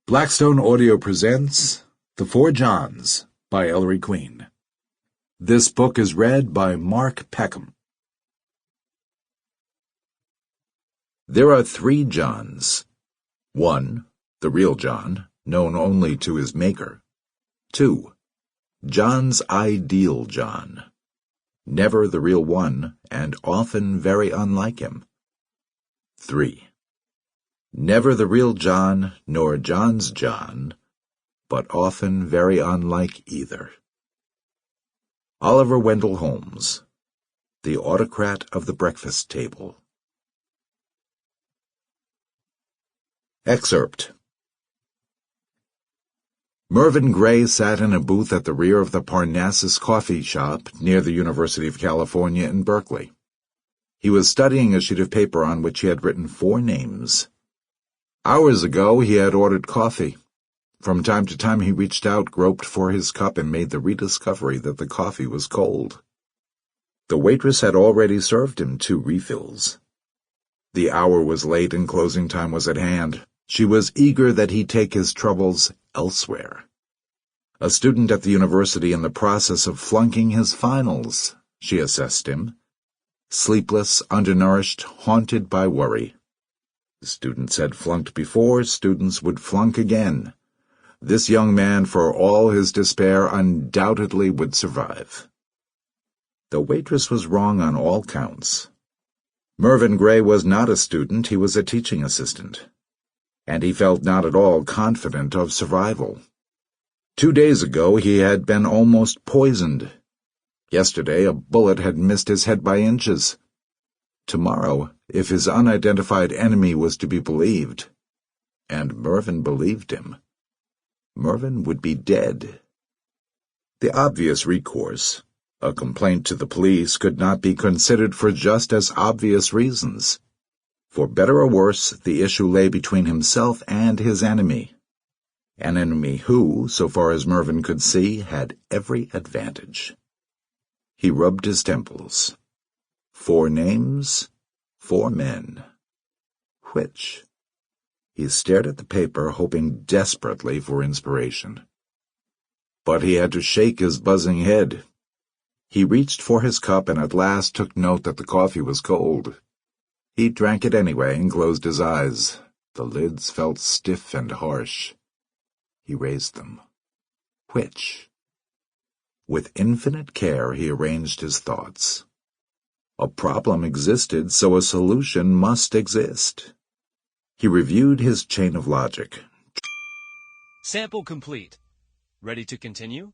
Blackstone Audio presents The Four Johns by Ellery Queen. This book is read by Mark Peckham. There are three Johns. 1. The real John, known only to his maker. 2. John's ideal John. Never the real one, and often very unlike him. 3. Never the real John, nor John's John, but often very unlike either. Oliver Wendell Holmes, The Autocrat of the Breakfast Table. Excerpt. Mervyn Gray sat in a booth at the rear of the Parnassus coffee shop near the University of California in Berkeley. He was studying a sheet of paper on which he had written 4 names. Hours ago he had ordered coffee. From time to time he reached out, groped for his cup, and made the rediscovery that the coffee was cold. The waitress had already served him 2 refills. The hour was late and closing time was at hand. She was eager that he take his troubles elsewhere. A student at the university in the process of flunking his finals, she assessed him. Sleepless, undernourished, haunted by worry. Students had flunked before, students would flunk again. This young man, for all his despair, undoubtedly would survive. The waitress was wrong on all counts. Mervyn Gray was not a student, he was a teaching assistant. And he felt not at all confident of survival. 2 days ago he had been almost poisoned. Yesterday a bullet had missed his head by inches. Tomorrow, if his unidentified enemy was to be believed, and Mervyn believed him, Mervyn would be dead. The obvious recourse, a complaint to the police, could not be considered for just as obvious reasons. For better or worse, the issue lay between himself and his enemy. An enemy who, so far as Mervyn could see, had every advantage. He rubbed his temples. 4 names, 4 men. Which? He stared at the paper, hoping desperately for inspiration. But he had to shake his buzzing head. He reached for his cup and at last took note that the coffee was cold. He drank it anyway and closed his eyes. The lids felt stiff and harsh. He raised them. Which? With infinite care he arranged his thoughts. A problem existed, so a solution must exist. He reviewed his chain of logic. Sample complete. Ready to continue?